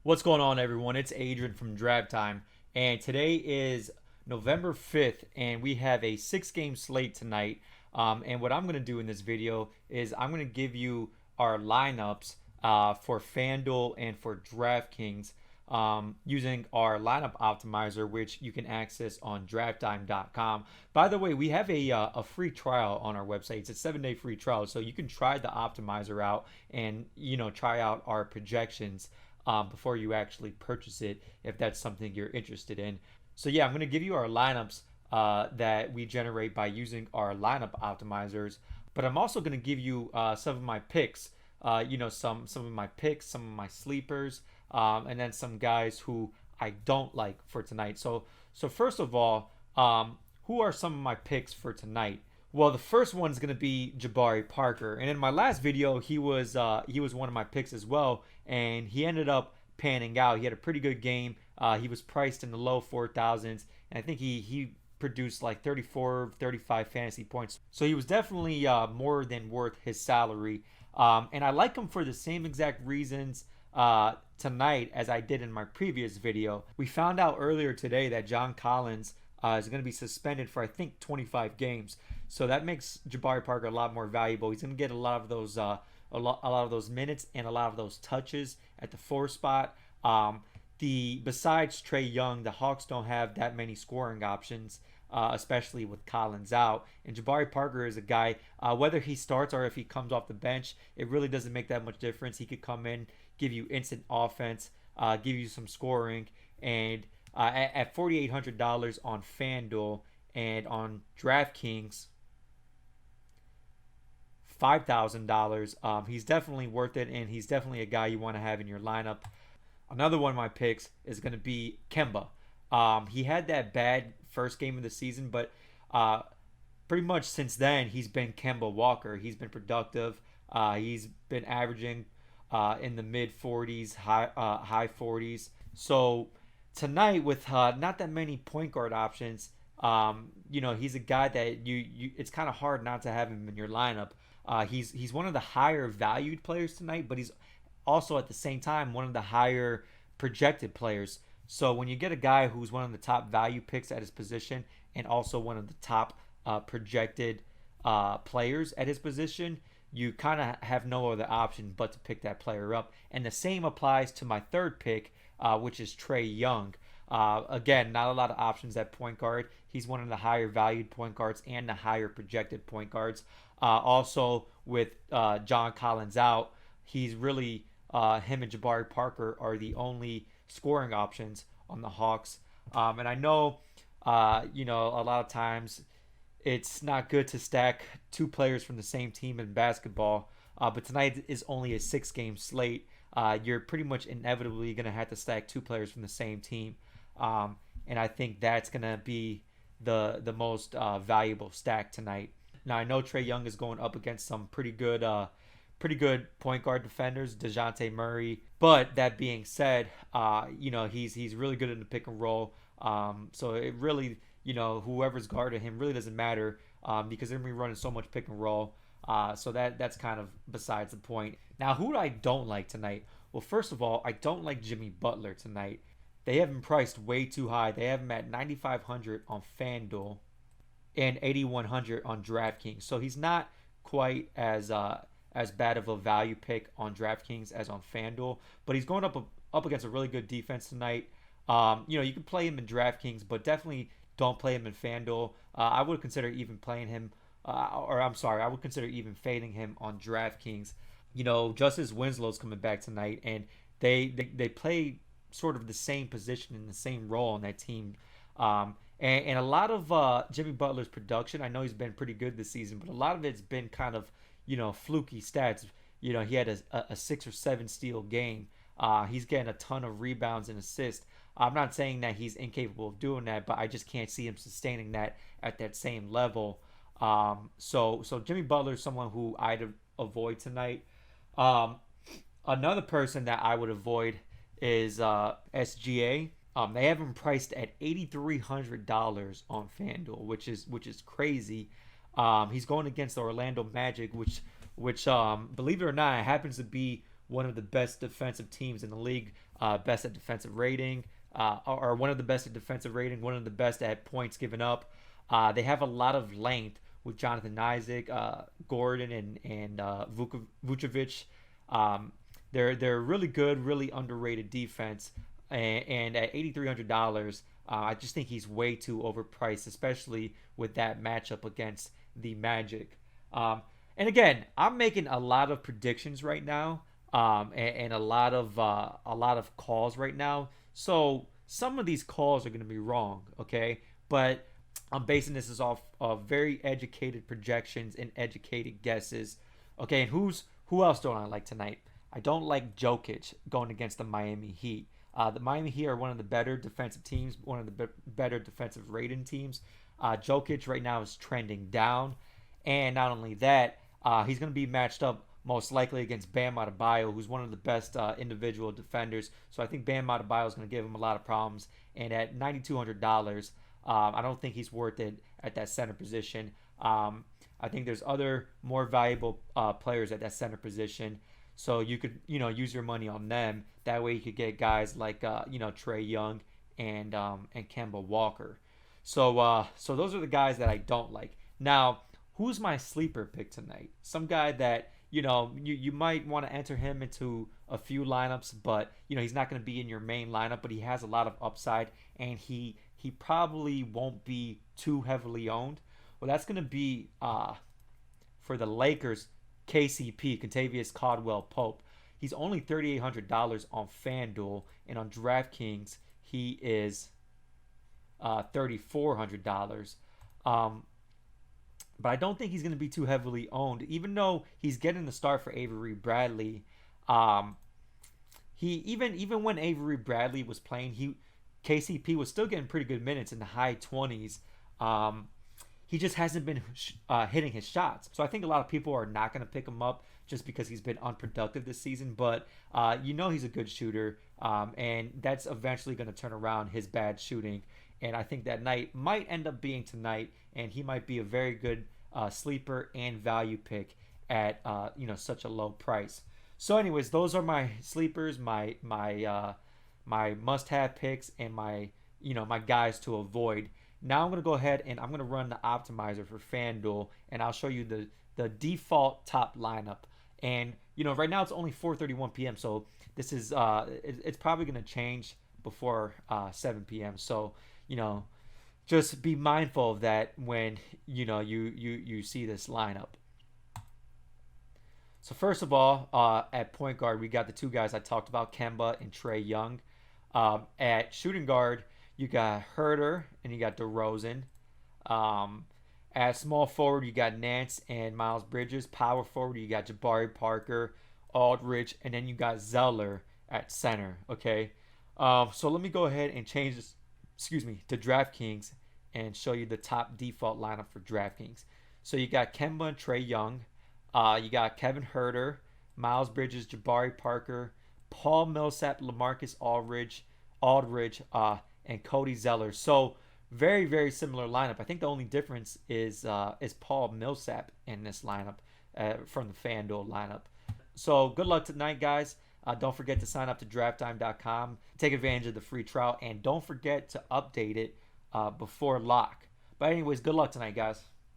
What's going on, everyone? It's Adrian from Draft Time, and today is November 5th, and we have a six-game slate tonight. And what I'm going to do in this video is I'm going to give you our lineups for FanDuel and for DraftKings using our lineup optimizer, which you can access on drafttime.com. By the way, we have a free trial on our website. It's a 7-day free trial, so you can try the optimizer out and try out our projections before you actually purchase it if that's something you're interested in. So yeah, I'm going to give you our lineups that we generate by using our lineup optimizers, but I'm also going to give you some of my picks. Some of my picks, some of my sleepers, and then some guys who I don't like for tonight. So first of all, who are some of my picks for tonight? Well, the first one is going to be Jabari Parker, and in my last video, he was one of my picks as well, and he ended up panning out. He had a pretty good game. He was priced in the low 4,000s, and I think he produced like 34, 35 fantasy points. So he was definitely more than worth his salary, and I like him for the same exact reasons tonight as I did in my previous video. We found out earlier today that John Collins is going to be suspended for I think 25 games. So that makes Jabari Parker a lot more valuable. He's going to get a lot of those minutes and a lot of those touches at the 4 spot. Besides Trae Young, the Hawks don't have that many scoring options, especially with Collins out. And Jabari Parker is a guy, whether he starts or if he comes off the bench, it really doesn't make that much difference. He could come in, give you instant offense, give you some scoring, and at $4,800 on FanDuel and on DraftKings, $5,000. He's definitely worth it, and he's definitely a guy you want to have in your lineup. Another one of my picks is going to be Kemba. He had that bad first game of the season, but pretty much since then he's been Kemba Walker. He's been productive. He's been averaging in the mid 40s, high 40s. So tonight, with not that many point guard options, he's a guy that you it's kind of hard not to have him in your lineup. He's one of the higher valued players tonight, but he's also at the same time one of the higher projected players. So when you get a guy who's one of the top value picks at his position and also one of the top projected players at his position, you kind of have no other option but to pick that player up. And the same applies to my third pick, which is Trae Young. Again, not a lot of options at point guard. He's one of the higher valued point guards and the higher projected point guards. Also, with John Collins out, he's really him and Jabari Parker are the only scoring options on the Hawks. And I know, a lot of times it's not good to stack two players from the same team in basketball. But tonight is only a 6-game slate. You're pretty much inevitably going to have to stack two players from the same team. And I think that's going to be the most valuable stack tonight. Now, I know Trae Young is going up against some pretty good point guard defenders, DeJounte Murray. But that being said, he's really good in the pick and roll. So it really, whoever's guarding him really doesn't matter because they're going to be running so much pick and roll. So that's kind of besides the point. Now, who I don't like tonight? Well, first of all, I don't like Jimmy Butler tonight. They have him priced way too high. They have him at $9,500 on FanDuel and $8,100 on DraftKings. So he's not quite as bad of a value pick on DraftKings as on FanDuel, but he's going up against a really good defense tonight. You can play him in DraftKings, but definitely don't play him in FanDuel. I would consider even playing him, I would consider even fading him on DraftKings. Justice Winslow's coming back tonight, and they play sort of the same position and the same role on that team. And a lot of Jimmy Butler's production, I know he's been pretty good this season, but a lot of it's been kind of, fluky stats. He had a 6 or 7 steal game. He's getting a ton of rebounds and assists. I'm not saying that he's incapable of doing that, but I just can't see him sustaining that at that same level. So Jimmy Butler is someone who I'd avoid tonight. Another person that I would avoid is SGA. They have him priced at $8,300 on FanDuel, which is crazy. He's going against the Orlando Magic, which believe it or not, happens to be one of the best defensive teams in the league. best at defensive rating, or one of the best at defensive rating, one of the best at points given up. They have a lot of length with Jonathan Isaac, Gordon, and Vucevic. They're really good, really underrated defense, and at $8,300, I just think he's way too overpriced, especially with that matchup against the Magic. And again, I'm making a lot of predictions right now, and a lot of calls right now. So some of these calls are going to be wrong, okay? But I'm basing this off of very educated projections and educated guesses. Okay, and who else don't I like tonight? I don't like Jokic going against the Miami Heat. The Miami Heat are one of the better defensive teams, one of the better defensive rating teams. Jokic right now is trending down, and not only that, he's going to be matched up most likely against Bam Adebayo, who's one of the best individual defenders. So I think Bam Adebayo is going to give him a lot of problems. And at $9,200, I don't think he's worth it at that center position. I think there's other more valuable players at that center position. So you could, use your money on them. That way you could get guys like, Trae Young and Kemba Walker. So those are the guys that I don't like. Now, who's my sleeper pick tonight? Some guy that, you might want to enter him into a few lineups, but, he's not going to be in your main lineup, but he has a lot of upside, and he probably won't be too heavily owned. Well, that's going to be for the Lakers, KCP, Kentavious Caldwell-Pope. He's only $3,800 on FanDuel, and on DraftKings, he is $3,400. But I don't think he's going to be too heavily owned, even though he's getting the start for Avery Bradley. He even when Avery Bradley was playing, KCP was still getting pretty good minutes in the high 20s. He just hasn't been hitting his shots. So I think a lot of people are not going to pick him up just because he's been unproductive this season. But he's a good shooter, and that's eventually going to turn around his bad shooting. And I think that night might end up being tonight, and he might be a very good sleeper and value pick at such a low price. So, anyways, those are my sleepers, my must-have picks, and my guys to avoid. Now I'm gonna go ahead and I'm gonna run the optimizer for FanDuel, and I'll show you the default top lineup. And right now it's only 4:31 p.m. So this is it's probably gonna change before 7 p.m. So just be mindful of that when you see this lineup. So first of all, at point guard, we got the two guys I talked about, Kemba and Trae Young. At shooting guard, you got Herter and you got DeRozan. At small forward, you got Nance and Miles Bridges. Power forward, you got Jabari Parker, Aldridge, and then you got Zeller at center. Okay, so let me go ahead and change this, to DraftKings and show you the top default lineup for DraftKings. So you got Kemba and Trae Young. You got Kevin Herter, Miles Bridges, Jabari Parker, Paul Millsap, LaMarcus Aldridge, and Cody Zeller. So very, very similar lineup. I think the only difference is Paul Millsap in this lineup from the FanDuel lineup. So good luck tonight, guys. Don't forget to sign up to drafttime.com. Take advantage of the free trial, and don't forget to update it before lock. But anyways, good luck tonight, guys.